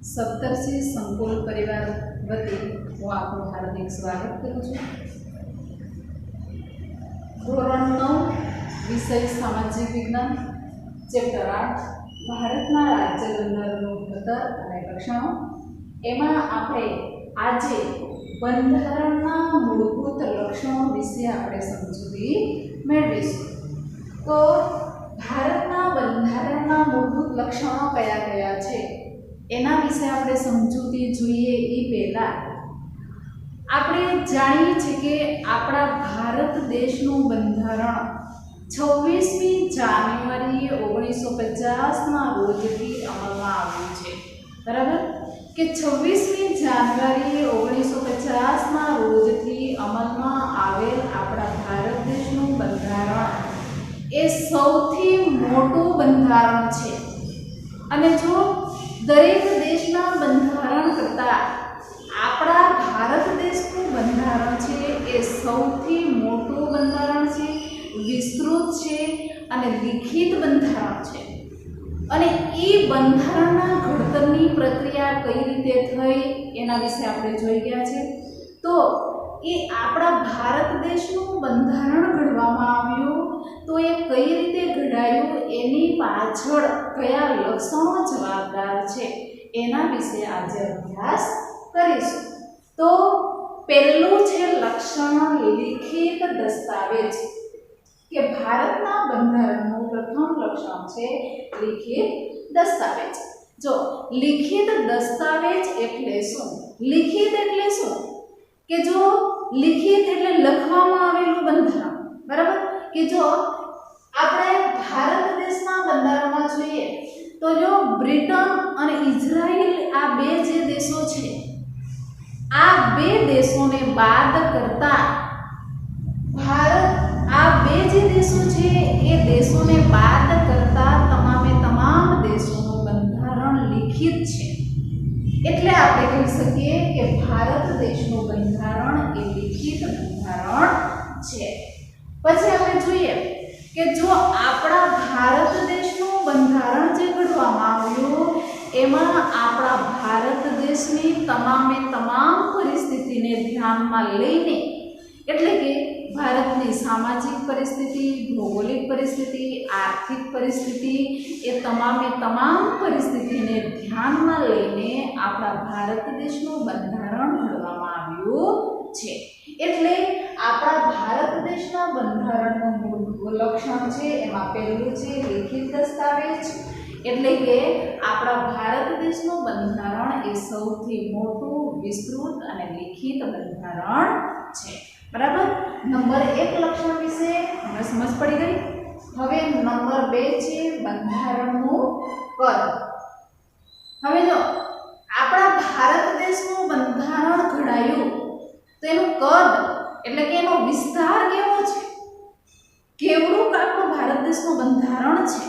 સપ્તર્ષિ સંકુલ પરિવાર વતી હું આપનું હાર્દિક સ્વાગત કરું છું। ધોરણ 9 વિષય સામાજિક વિજ્ઞાન ચેપ્ટર 8 ભારતના રાજ્ય બંધારણનું ઘડતર અને લક્ષણો। એમાં આપણે આજે બંધારણના મૂળભૂત લક્ષણો વિશે આપણે સમજૂતી મેળવીશું। તો ભારતના બંધારણના મૂળભૂત લક્ષણો કયા કયા છે એના વિશે આપણે સમજૂતી જોઈએ એ પહેલાં આપણે જાણીએ છીએ કે આપણા ભારત દેશનું બંધારણ 26મી જાન્યુઆરી 1950ના રોજથી અમલમાં આવ્યું છે। બરાબર કે 26મી જાન્યુઆરી 1950ના રોજથી અમલમાં આવેલ આપણા ભારત દેશનું બંધારણ એ સૌથી મોટું બંધારણ છે। અને જો દરેક દેશના બંધારણ કરતાં આપણા ભારત દેશનું બંધારણ છે એ સૌથી મોટું બંધારણ છે, વિસ્તૃત છે અને લિખિત બંધારણ છે। અને એ બંધારણના ઘડતરની પ્રક્રિયા કઈ રીતે થઈ એના વિશે આપણે જોઈ ગયા છે। તો એ આપણા ભારત દેશનું બંધારણ ઘડવામાં આવ્યું તો એ કઈ રીતે ઘડાયું એની પાછળ કયા લક્ષણો જવાબદાર છે એના વિશે આજે અભ્યાસ કરીશું। તો પહેલું છે લક્ષણ લિખિત દસ્તાવેજ કે ભારતના બંધારણનું પ્રથમ લક્ષણ છે લિખિત દસ્તાવેજ। જો લિખિત દસ્તાવેજ એટલે શું? લિખિત એટલે શું કે જો લિખિત એટલે લખવામાં આવેલું બંધારણ। બરાબર કે જો આપણે ભારત દેશના બંધારણમાં જોઈએ તો જો બ્રિટન અને ઇઝરાયલ આ બે જે દેશો છે આ બે દેશોને બાદ કરતા ભારત આ બે જે દેશો છે એ દેશોને બાદ કરતા તમામ દેશોનું બંધારણ લિખિત છે। એટલે આપણે કહી શકીએ કે ભારત દેશનું બંધારણ એ લિખિત બંધારણ છે। પછી આપણે જોઈએ કે જો આપણા ભારત દેશનું બંધારણ જે ઘડવામાં આવ્યું એમાં આપણા ભારત દેશની તમામ પરિસ્થિતિને ધ્યાનમાં લઈને એટલે કે ભારતની સામાજિક પરિસ્થિતિ, ભૌગોલિક પરિસ્થિતિ, આર્થિક પરિસ્થિતિ એ તમામ પરિસ્થિતિને ધ્યાનમાં લઈને આપણા ભારત દેશનું બંધારણ ઘડવામાં આવ્યું છે। એટલે આપણા ભારત દેશના બંધારણનું મૂળ લક્ષણ છે એમાં પહેલું છે લિખિત દસ્તાવેજ એટલે કે આપણા ભારત દેશનું બંધારણ એ સૌથી મોટું, વિસ્તૃત અને લિખિત બંધારણ છે। બરાબર, નંબર 1 લક્ષણ વિશે હવે સમજ પડી ગઈ। હવે નંબર 2 છે બંધારણનું કદ। હવે જો આપણા ભારત દેશનું બંધારણ ઘડાયું તો એનું કદ એટલે કે એનો વિસ્તાર કેવો છે, કેવડું આપણું ભારત દેશનું બંધારણ છે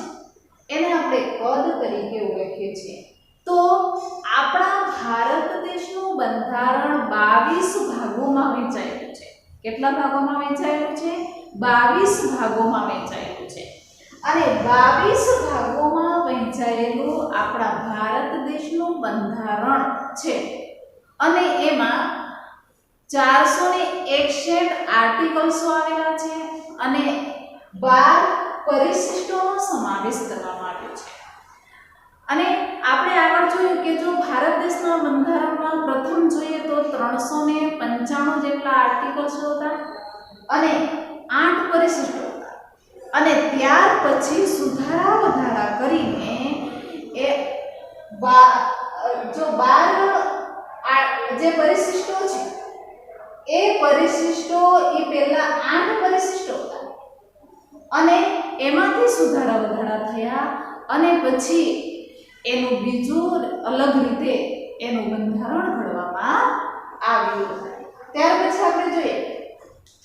એને આપણે કદ તરીકે ઓળખીએ છીએ। તો આપણા ભારત દેશનું બંધારણ 22 ભાગોમાં વહેંચાયેલું છે। કેટલા ભાગોમાં વહેંચાયેલું છે? 22 ભાગોમાં વહેંચાયેલું છે। અને 22 ભાગોમાં વહેંચાયેલું આપણા ભારત દેશનું બંધારણ છે અને એમાં 461 આર્ટિકલ્સો આવેલા છે અને 12 પરિશિષ્ટોનો સમાવેશ કરવામાં આવ્યો છે। અને આપણે આગળ જોયું કે જો ભારત દેશના બંધારણમાં પ્રથમ જોઈએ તો 395 જેટલા આર્ટિકલ્સો હતા અને 8 પરિશિષ્ટો હતા અને ત્યાર પછી સુધારા વધારા કરીને એ 12 જે પરિશિષ્ટો છે એ પરિશિષ્ટો એ પહેલા 8 પરિશિષ્ટો હતા અને એમાંથી સુધારા વધારા થયા અને પછી એનું બીજું અલગ રીતે એનું બંધારણ ઘડવામાં આવ્યું। ત્યાર પછી આપણે જોઈએ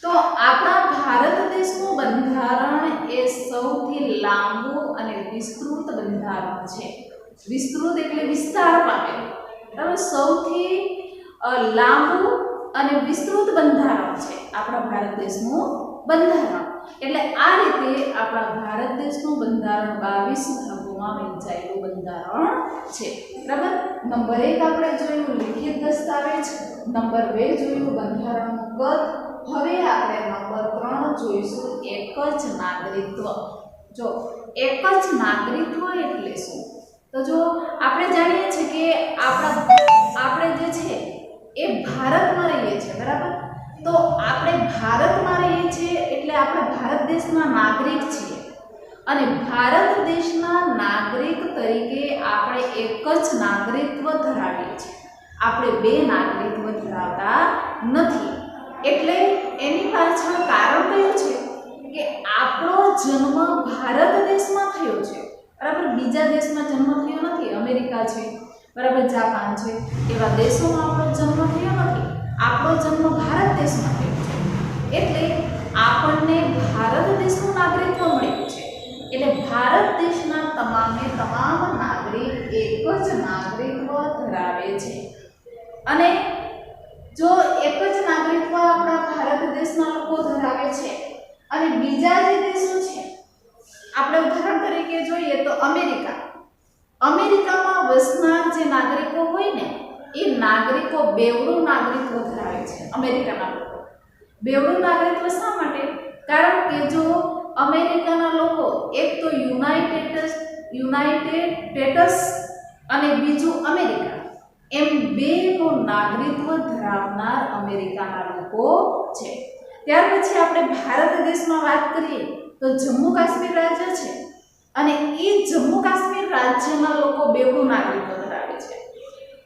તો આપણા ભારત દેશનું બંધારણ એ સૌથી લાંબુ અને વિસ્તૃત બંધારણ છે। વિસ્તૃત એટલે વિસ્તાર પામેલું, બરાબર, સૌથી લાંબુ અને વિસ્તૃત બંધારણ છે આપણા ભારત દેશનું બંધારણ। એટલે આ રીતે આપણા ભારત દેશનું બંધારણ 22 ભાગોમાં ભાગોમાં વહેંચાયેલું બંધારણ છે. બરાબર. નંબર 1 આપણે જોયું લિખિત દસ્તાવેજ, નંબર 2 જોયું બંધારણનું કદ. હવે આપણે નંબર 3 જોઈશું એક જ નાગરિકત્વ. જો એક જ નાગરિકત્વ એટલે શું? તો જો આપણે જાણીએ છીએ કે આપણે જે છે એ ભારતમાં રહીએ છીએ. બરાબર. તો આપણે ભારતમાં રહીએ છીએ એટલે આપણે ભારત દેશના નાગરિક છીએ અને ભારત દેશના નાગરિક તરીકે આપણે એક જ નાગરિકત્વ ધરાવીએ છીએ. આપણે બે નાગરિકત્વ ધરાવતા નથી. એટલે એની પાછળ કારણ કયું છે કે આપણો જન્મ ભારત દેશમાં થયો છે. બરાબર. બીજા દેશમાં જન્મ થયો નથી. અમેરિકા છે, બરાબર, જાપાન છે, એવા દેશોમાં આપણો જન્મ થયો નથી. આપણો જન્મ ભારત દેશમાં થયો છે એટલે આપણને ભારત દેશનું નાગરિકત્વ મળ્યું છે. એટલે ભારત દેશના તમામ નાગરિક એક જ નાગરિકત્વ ધરાવે છે. અને જો એક જ નાગરિકત્વ આપણા ભારત દેશના લોકો ધરાવે છે અને બીજા જે દેશો છે, આપણે ઉદાહરણ તરીકે જોઈએ તો અમેરિકામાં વસનાર જે નાગરિકો હોય ને એ નાગરિકો બેવડું નાગરિકત્વ ધરાવે છે. અમેરિકાના લોકો બેવડું નાગરિકત્વ શા માટે? કારણ કે જો અમેરિકાના લોકો એક તો યુનાઇટેડ સ્ટેટ્સ અને બીજું અમેરિકા એમ બેનું નાગરિકત્વ ધરાવનાર અમેરિકાના લોકો છે. ત્યાર પછી આપણે ભારત દેશમાં વાત કરીએ તો જમ્મુ કાશ્મીર રાજ્ય છે અને એ જમ્મુ કાશ્મીર રાજ્યના લોકો બેવડું નાગરિકત્વ ધરાવે છે.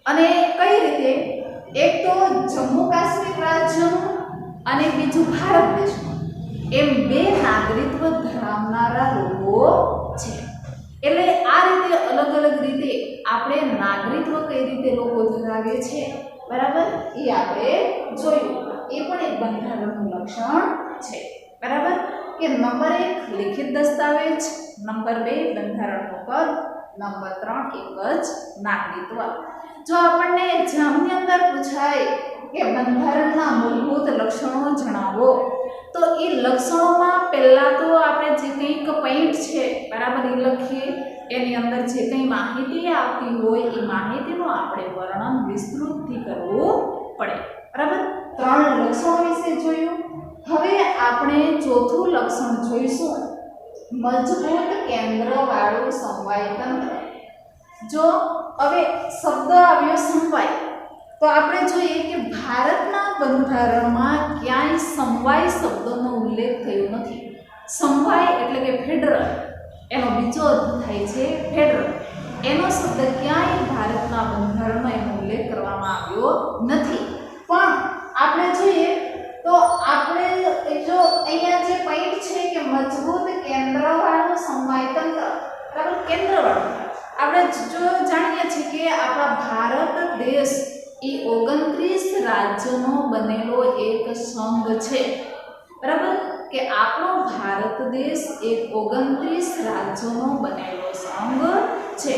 અને કઈ રીતે? એક તો જમ્મુ કાશ્મીર રાજ્યનું અને બીજું ભારત દેશનું એમ બે નાગરિકત્વ ધરાવનારા લોકો છે. એટલે આ રીતે અલગ અલગ રીતે આપણે નાગરિકત્વ કઈ રીતે લોકો ધરાવે છે, બરાબર, એ આપણે જોયું. એ પણ એક બંધારણનું લક્ષણ છે. બરાબર. કે નંબર 1 લિખિત દસ્તાવેજ, નંબર 2 બંધારણનું કદ, નંબર 3 એક જ નાગરિકત્વ. જો આપણને એક્ઝામની અંદર પૂછાય કે બંધારણના મૂળભૂત લક્ષણો જણાવો તો એ લક્ષણોમાં પહેલા તો આપણે જે કંઈક પોઈન્ટ છે, બરાબર, એ લખીએ. એની અંદર જે કંઈ માહિતી આવતી હોય એ માહિતીનું આપણે વર્ણન વિસ્તૃતથી કરવું પડે. બરાબર. 3 લક્ષણો વિશે જોયું. હવે આપણે ચોથું લક્ષણ જોઈશું મજબૂત કેન્દ્રવાળું સમવાય તંત્ર. જો હવે શબ્દ આવ્યો સમવાય તો આપણે જોઈએ કે ભારતના બંધારણમાં ક્યાંય સમવાય શબ્દનો ઉલ્લેખ થયો નથી. સમવાય એટલે કે ફેડરલ, એનો બીજો અર્થ થાય છે ફેડરલ. એનો શબ્દ ક્યાંય ભારતના બંધારણમાં એનો ઉલ્લેખ કરવામાં આવ્યો નથી. પણ આપણે જોઈએ તો આપણે જો અહીંયા જે પોઈન્ટ છે કે મજબૂત કેન્દ્રવાળું સમવાય તંત્ર, બરાબર, કેન્દ્રવાળું. આપણે જો જાણીએ છીએ કે આપણા ભારત દેશ એ 29 રાજ્યોનો બનેલો એક સંઘ છે. બરાબર. કે આપણો ભારત દેશ એક 29 રાજ્યોનો બનેલો સંઘ છે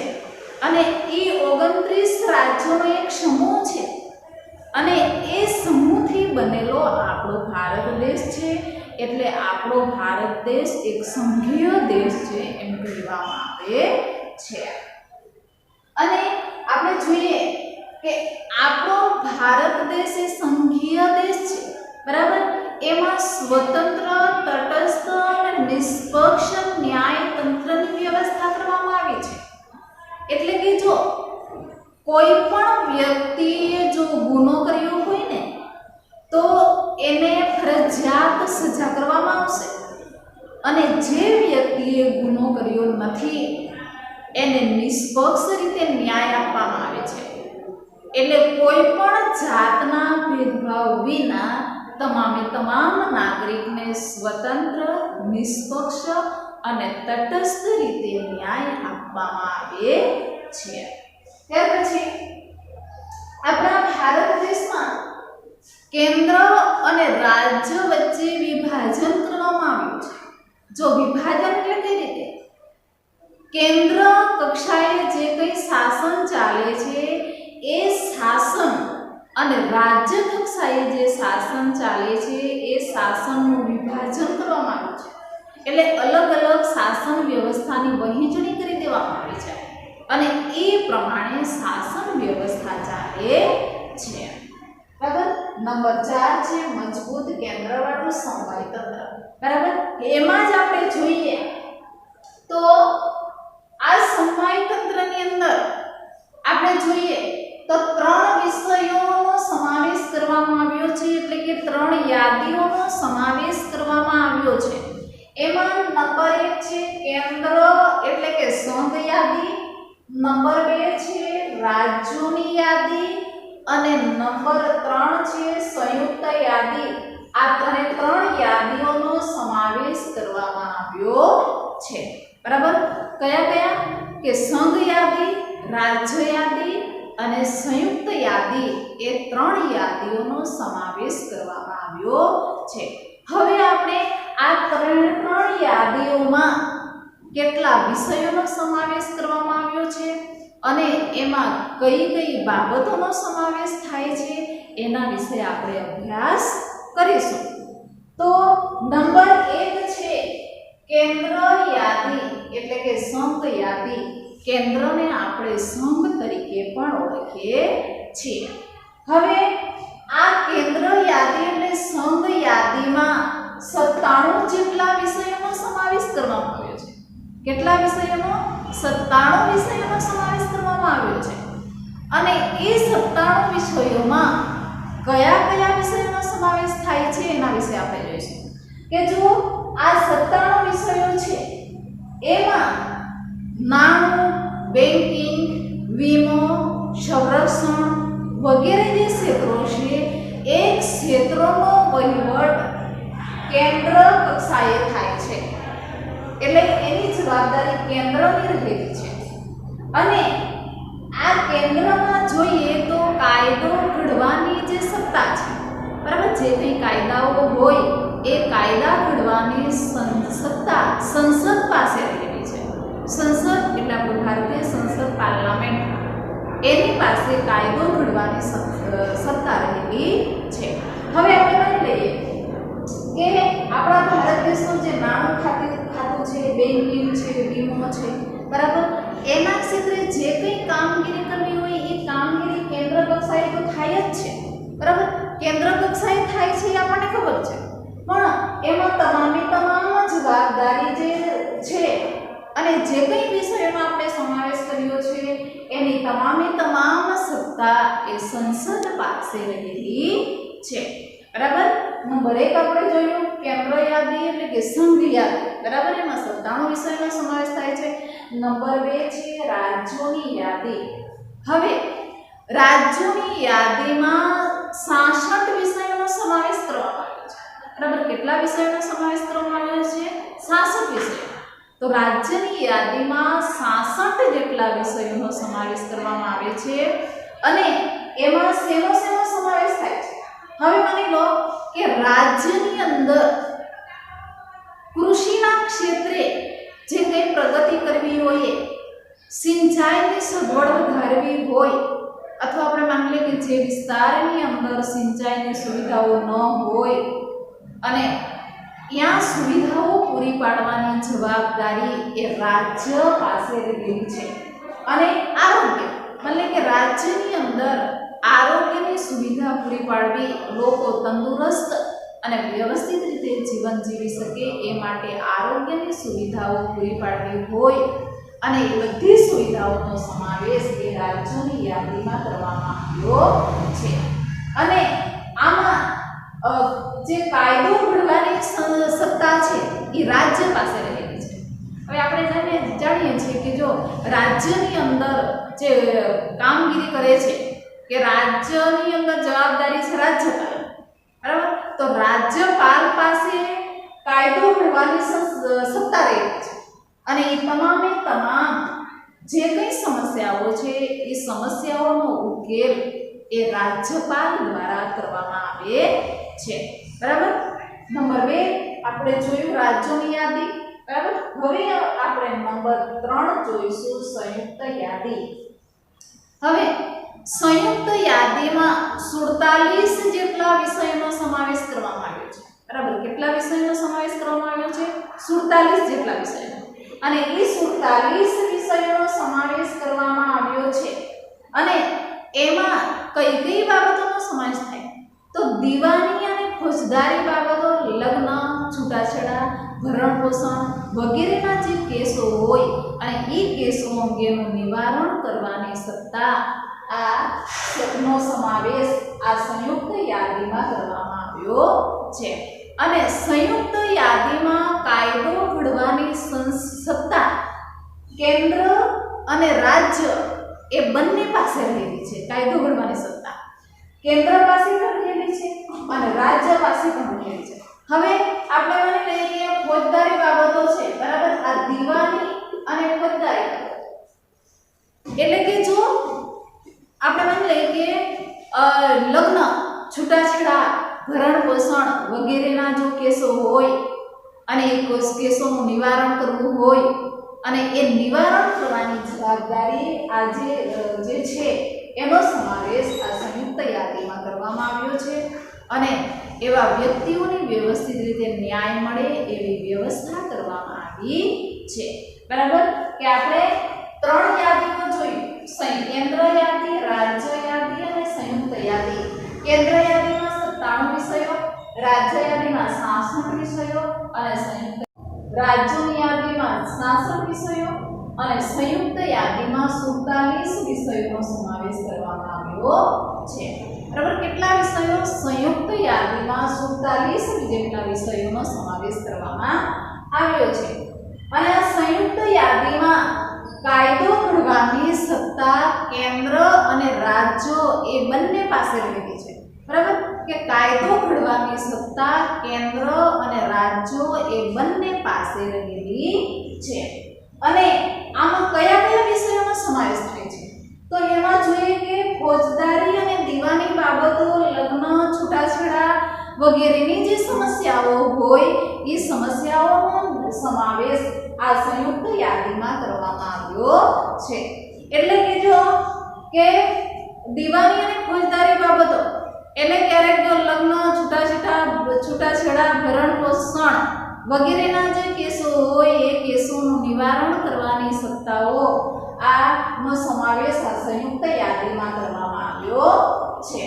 અને એ 29 રાજ્યોનો એક સમૂહ છે અને એ સમૂહથી બનેલો આપણો ભારત દેશ છે. એટલે આપણો ભારત દેશ એક સંઘીય દેશ છે એમ કહેવામાં આવે છે. અને આપણે જોઈએ કે આપણો ભારત દેશ એ સંઘીય દેશ છે. બરાબર. એમાં સ્વતંત્ર, તટસ્થ અને નિષ્પક્ષ ન્યાય તંત્રની વ્યવસ્થા કરવામાં આવી છે. એટલે કે જો કોઈ પણ વ્યક્તિએ જો ગુનો કર્યો હોય ને તો એને ફરજિયાત સજા કરવામાં આવશે અને જે વ્યક્તિએ ગુનો કર્યો નથી એને નિષ્પક્ષ રીતે ન્યાય આપવામાં આવે છે. એટલે કોઈ પણ જાતના ભેદભાવ વિના તમામ નાગરિકને સ્વતંત્ર, નિષ્પક્ષ અને તટસ્થ રીતે ન્યાય આપવામાં આવે છે. ત્યાર પછી આપણા ભારત દેશમાં કેન્દ્ર અને રાજ્ય વચ્ચે વિભાજન કરવામાં આવ્યું છે. જો વિભાજન એટલે કઈ રીતે? કેન્દ્ર કક્ષાએ જે કંઈ શાસન ચાલે છે એ શાસન અને રાજ્ય કક્ષાએ જે શાસન ચાલે છે એ શાસનનું વિભાજન કરવામાં આવ્યું છે. એટલે અલગ અલગ શાસન વ્યવસ્થાની વહેંચણી કરી દેવામાં આવી છે અને એ પ્રમાણે શાસન વ્યવસ્થા ચાલે છે. બરાબર. નંબર 4 છે મજબૂત કેન્દ્રવાળું સમવાય તંત્ર. બરાબર. એમાં જ આપણે જોઈએ તો આ સમવાય તંત્રની અંદર આપણે જોઈએ તો 3 વિષયોનો સમાવેશ કરવામાં આવ્યો છે, એટલે કે 3 યાદીઓનો સમાવેશ કરવામાં આવ્યો છે. એમાં નંબર 1 છે કેન્દ્ર એટલે કે સંઘ યાદી, નંબર 2 છે રાજ્યોની યાદી અને નંબર 3 છે સંયુક્ત યાદી. આ 3 યાદીઓનો સમાવેશ કરવામાં આવ્યો છે. બરાબર. કયા કયા? કે સંઘ યાદી, રાજ્ય યાદી અને સંયુક્ત યાદી, એ 3 યાદીઓનો સમાવેશ કરવામાં આવ્યો છે. હવે આપણે આ 3 યાદીઓમાં કેટલા વિષયોનો સમાવેશ કરવામાં આવ્યો છે અને એમાં કઈ કઈ બાબતોનો સમાવેશ થાય છે એના વિશે આપણે અભ્યાસ કરીશું. તો નંબર 1 છે કેન્દ્ર યાદી એટલે કે સંઘ યાદી. કેન્દ્રને આપણે સંઘ તરીકે પણ ઓળખીએ છીએ. હવે આ કેન્દ્ર યાદી એટલે સંઘ યાદીમાં 97 જેટલા વિષયોનો સમાવેશ કરવામાં આવ્યો છે. કેટલા વિષયોનો? 97 વિષયોનો સમાવેશ કરવામાં આવ્યો છે. અને એ 97 વિષયોમાં કયા કયા વિષયોનો સમાવેશ થાય છે એના વિશે આપણે જોઈશું. કે જો આ 97 વિષયો છે એમાં નાણું, બેન્કિંગ, વીમો, સંરક્ષણ વગેરે જે ક્ષેત્રો છે એ ક્ષેત્રોનો વહીવટ કેન્દ્ર કક્ષાએ થાય છે, એટલે એની જવાબદારી કેન્દ્રની રહેલી છે. અને આ કેન્દ્રમાં જોઈએ તો કાયદો ઘડવાની જે સત્તા છે, બરાબર, જે કંઈ કાયદાઓ હોય એ કાયદા ઘડવાની સત્તા સંસદ પાસે રહેલી છે. સંસદ એટલે આપણું ભારતીય સંસદ પાર્લામેન્ટ, એની પાસે કાયદો ઘડવાની સત્તા રહેલી છે. હવે આપણે માની લઈએ કે આપણા ભારત દેશનું જે નાણું ખાતું છે, બેન્કિંગ છે, વીમો છે, બરાબર, એના ક્ષેત્રે જે કંઈ કામગીરી કરવી હોય એ કામગીરી કેન્દ્ર કક્ષાએ તો થાય જ છે. બરાબર. કેન્દ્ર કક્ષાએ થાય છે એ આપણને ખબર છે, પણ એમાં તમામ જવાબદારી જે છે અને જે કંઈ વિષયોનો આપણે સમાવેશ કર્યો છે એની તમામ સત્તા એ સંસદ પાસે રહેલી છે. બરાબર. નંબર 1 આપણે જોયું કેન્દ્ર યાદી એટલે કે સંઘ યાદી. બરાબર. એમાં 97 વિષયોનો સમાવેશ થાય છે. નંબર 2 છે રાજ્યોની યાદી. હવે રાજ્યોની યાદીમાં 66 વિષયોનો સમાવેશ કરવામાં આવ્યો છે. બરાબર. કેટલા વિષયોનો સમાવેશ કરવામાં આવ્યો છે? 66 વિષયો. તો રાજ્યની યાદીમાં 66 જેટલા વિષયોનો સમાવેશ કરવામાં આવે છે અને એમાં શેનો સમાવેશ થાય છે? હવે માની લો કે રાજ્યની અંદર કૃષિના ક્ષેત્રે જે કંઈ પ્રગતિ કરવી હોય, સિંચાઈની સગવડ વધારવી હોય, અથવા આપણે માની લઈએ કે જે વિસ્તારની અંદર સિંચાઈની સુવિધાઓ ન હોય અને ત્યાં સુવિધાઓ પૂરી પાડવાની જવાબદારી એ રાજ્ય પાસે રહેલી છે. અને આરોગ્ય, એટલે કે રાજ્યની અંદર આરોગ્યની સુવિધા પૂરી પાડવી, લોકો તંદુરસ્ત અને વ્યવસ્થિત રીતે જીવન જીવી શકે એ માટે આરોગ્યની સુવિધાઓ પૂરી પાડવી હોય અને એ બધી સુવિધાઓનો સમાવેશ એ રાજ્યોની યાદીમાં કરવામાં આવ્યો છે. અને આમાં જે કાયદો ઘડવાની સત્તા છે એ રાજ્ય પાસે રહેલી છે. હવે આપણે જાણીએ છીએ કે જો રાજ્યની અંદર જે કામગીરી કરે છે કે રાજ્યની અંદર જવાબદારી છે રાજ્યપાલ. બરાબર. તો રાજ્યપાલ પાસે કાયદો ઘડવાની સત્તા રહેલી છે અને એ તમામ જે કંઈ સમસ્યાઓ છે એ સમસ્યાઓનો ઉકેલ એ રાજ્યપાલ દ્વારા કરવામાં આવે છે. બરાબર. નંબર 2 આપણે જોયું રાજ્યોની યાદી. બરાબર. હવે આપણે નંબર 3 જોઈશું સંયુક્ત યાદી. હવે સંયુક્ત યાદીમાં 47 જેટલા વિષયોનો સમાવેશ કરવામાં આવ્યો છે. બરાબર કેટલા વિષયોનો સમાવેશ કરવામાં આવ્યો છે 47 જેટલા વિષયો અને એ 47 વિષયોનો સમાવેશ કરવામાં આવ્યો છે અને એમાં કઈ કઈ બાબતોનો સમાવેશ થાય તો દીવાની અને ફોજદારી બાબતો લગ્ન છૂટાછેડા ભરણ પોષણ વગેરેના જે કેસો હોય અને એ કેસો અંગેનું નિવારણ કરવાની સત્તા આ નો સમાવેશ આ સંયુક્ત યાદીમાં કરવામાં આવ્યો છે અને સંયુક્ત યાદીમાં કાયદો ઘડવાની સત્તા કેન્દ્ર અને રાજ્ય એ બંને પાસે રહેલી છે કાયદો ઘડવાની સત્તા કેન્દ્ર પાસે પણ રહેલી છે અને રાજ્ય પાસે પણ રહેલી છે હવે આપણે માની લઈએ કે ફોજદારી બાબતો છે બરાબર આ દીવાની અને ફોજદારી બાબતો એટલે કે જો આપણે માની લઈએ કે લગ્ન છૂટાછેડા ભરણ પોષણ વગેરેના જો કેસો હોય અને એ કેસોનું નિવારણ કરવું હોય અને એ નિવારણ કરવાની જવાબદારી આ જે છે એનો સમાવેશ આ સંયુક્ત યાદીમાં કરવામાં આવ્યો છે અને એવા વ્યક્તિઓને વ્યવસ્થિત રીતે ન્યાય મળે એવી વ્યવસ્થા કરવામાં આવી છે બરાબર કે આપણે 3 યાદીઓ જોઈ કેન્દ્ર યાદી રાજ્ય યાદી અને સંયુક્ત યાદી કેન્દ્ર યાદીમાં 97 વિષયો રાજ્ય યાદીમાં 66 વિષયો અને સંયુક્ત રાજ્યની યાદીમાં 66 વિષયો અને સંયુક્ત યાદીમાં 47 વિષયોનો સમાવેશ કરવામાં આવ્યો છે બરાબર કેટલા વિષયો સંયુક્ત યાદીમાં 47 જેટલા વિષયોનો સમાવેશ કરવામાં આવ્યો છે અને આ સંયુક્ત યાદીમાં કાયદો ઘડવાની સત્તા કેન્દ્ર અને રાજ્યો એ બંને પાસે રહેલી છે બરાબર કે કાયદો ઘડવાની સત્તા કેન્દ્ર અને રાજ્યો એ બંને પાસે રહેલી છે અને આમાં કયા કયા વિષયોનો સમાવેશ થાય છે તો એમાં જોઈએ કે ફોજદારી અને દીવાની બાબતો લગ્ન છૂટાછેડા વગેરેની જે સમસ્યાઓ હોય એ સમસ્યાઓનો સમાવેશ આ સંયુક્ત યાદીમાં કરવામાં આવ્યો છે એટલે કે જો કે દીવાની અને ફોજદારી બાબતો એટલે ક્યારેક જો લગ્ન છૂટાછેડા ભરણ પોષણ વગેરેના જે કેસો હોય એ કેસોનું નિવારણ કરવાની સત્તાઓ આનો સમાવેશ આ સંયુક્ત યાદીમાં કરવામાં આવ્યો છે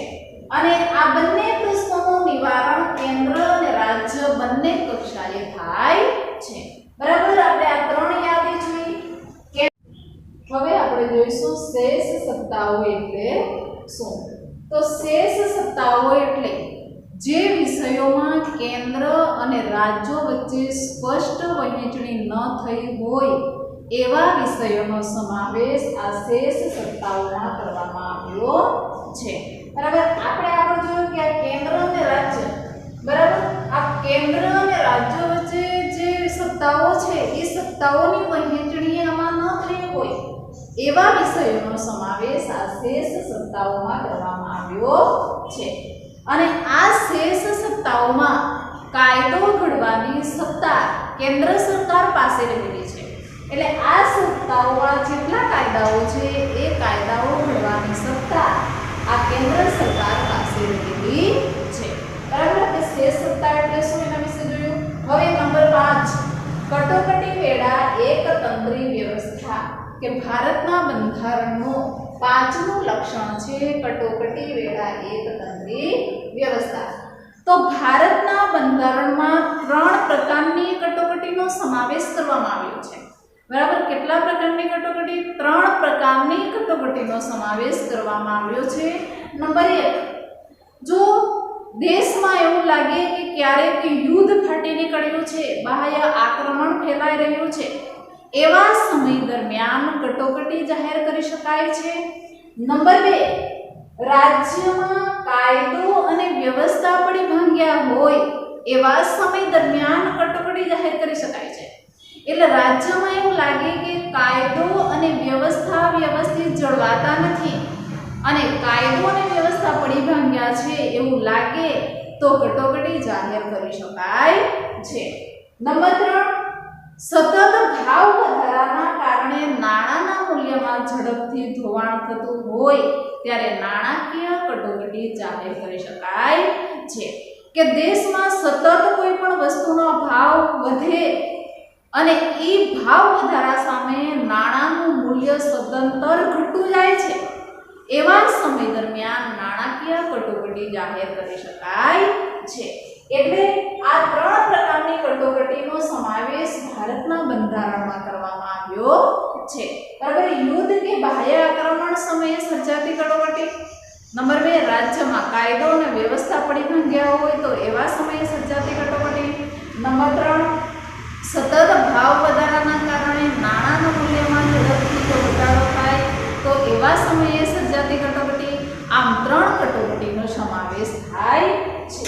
અને આ બંને પ્રશ્નોનું નિવારણ કેન્દ્ર અને રાજ્ય બંને કક્ષાએ થાય છે બરાબર આપણે આ 3 યાદી જોઈ કે હવે આપણે જોઈશું શેષ સત્તાઓ એટલે શું તો શેષ સત્તાઓ એટલે જે વિષયોમાં કેન્દ્ર અને રાજ્યો વચ્ચે સ્પષ્ટ વહેંચણી ન થઈ હોય એવા વિષયોનો સમાવેશ આ શેષ સત્તાઓમાં કરવામાં આવ્યો છે બરાબર આપણે આગળ જોયું કે આ કેન્દ્ર અને રાજ્ય બરાબર આ કેન્દ્ર અને રાજ્યો વચ્ચે જે સત્તાઓ છે એ સત્તાઓની વહેંચણી આમાં ન થઈ હોય એવા વિષયોનો સમાવેશ આ શેષ સત્તાઓમાં કરવામાં આવ્યો છે અને આ શેષ સત્તાઓમાં કાયદો ઘડવાની સત્તા કેન્દ્ર સરકાર પાસે રહેલી છે એટલે આ સત્તાઓમાં જેટલા કાયદાઓ છે એ કાયદાઓ ઘડવાની સત્તા આ કેન્દ્ર સરકાર પાસે રહેલી છે બરાબર કે શેષ સત્તા એટલે શું એના વિશે જોયું હવે નંબર 5 કટોકટી વેળા એકતંત્રી વ્યવસ્થા કે ભારતના બંધારણનું 5મું લક્ષણ છે કટોકટી વેળા એકતંત્રી વ્યવસ્થા તો ભારતના બંધારણમાં 3 પ્રકારની કટોકટીનો સમાવેશ કરવામાં આવ્યો છે બરાબર કેટલા પ્રકારની કટોકટી 3 પ્રકારની કટોકટીનો સમાવેશ કરવામાં આવ્યો છે નંબર 1 જો દેશમાં એવું લાગે કે ક્યારેક યુદ્ધ ફાટી નીકળ્યું છે બાહ્ય આક્રમણ ફેલાઈ રહ્યું છે એવા સમય દરમિયાન કટોકટી જાહેર કરી શકાય છે નંબર 2 રાજ્યમાં કાયદો અને વ્યવસ્થા પડી ભાંગ્યા હોય એવા સમય દરમિયાન કટોકટી જાહેર કરી શકાય છે એટલે રાજ્યમાં એવું લાગે કે કાયદો અને વ્યવસ્થા વ્યવસ્થિત જળવાતા નથી અને કાયદો અને વ્યવસ્થા પડી ભાંગ્યા છે એવું લાગે તો કટોકટી જાહેર કરી શકાય છે નંબર 3 સતત ભાવ વધારાના કારણે નાણાંના મૂલ્યમાં ઝડપથી ધોવાણ થતું હોય ત્યારે નાણાકીય કટોકટી જાહેર કરી શકાય છે કે દેશમાં સતત કોઈ પણ વસ્તુનો ભાવ વધે અને એ ભાવ વધારા સામે નાણાંનું મૂલ્ય સદંતર ઘટતું જાય છે, એવા સમય દરમિયાન નાણાકીય કટોકટી જાહેર કરી શકાય છે. એટલે આ ત્રણ પ્રકારની કટોકટીનો સમાવેશ ભારતના બંધારણમાં કરવામાં આવ્યો છે. બરાબર. યુદ્ધ કે બાહ્ય આક્રમણ સમયે સર્જાતી કટોકટી. નંબર 2, રાજ્યમાં કાયદો અને વ્યવસ્થા પડી ભાંગ્યા હોય તો એવા સમયે સર્જાતી કટોકટી. નંબર 3, સતત ભાવ વધારાના કારણે નાણાંના મૂલ્યમાં ઝડપથી ઘટાડો થાય તો એવા સમયે સર્જાતી કટોકટી. આમ 3 કટોકટીનો સમાવેશ થાય છે.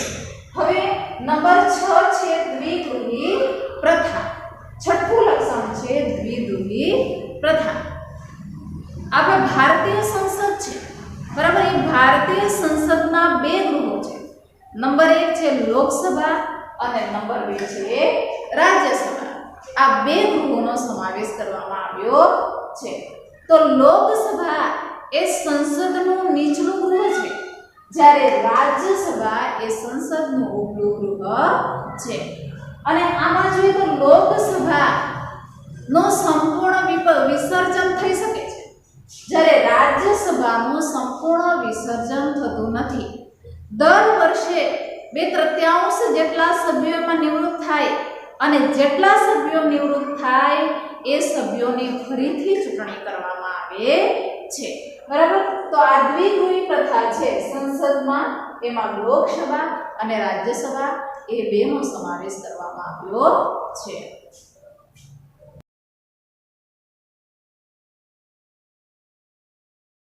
હવે નંબર 6 છે દ્વિગૃહી પ્રથા. છઠ્ઠું લક્ષણ છે દ્વિગૃહી પ્રથા. આપણે ભારતીય સંસદ છે, બરાબર. એ ભારતીય સંસદના 2 ગૃહો છે. નંબર 1 છે લોકસભા અને નંબર 2 છે રાજ્યસભા. આ 2 ગૃહોનો સમાવેશ કરવામાં આવ્યો છે. તો લોકસભા એ સંસદનું નીચલું ગૃહ છે, જ્યારે રાજ્યસભા એ સંસદનું ઉપલું ગૃહ છે. અને આમાં જોઈએ તો લોકસભા નો સંપૂર્ણ વિસર્જન થઈ શકે છે, જ્યારે રાજ્યસભાનું સંપૂર્ણ વિસર્જન થતું નથી. દર વર્ષે 2/3 જેટલા સભ્યો એમાં નિવૃત્ત થાય અને જેટલા સભ્યો નિવૃત્ત થાય એ સભ્યોની ફરીથી ચૂંટણી કરવામાં આવે છે. બરાબર. તો આ દ્વિગૃહી પ્રથા છે સંસદમાં, એમાં લોકસભા અને રાજ્યસભા એ બેનો સમાવેશ કરવામાં આવ્યો છે.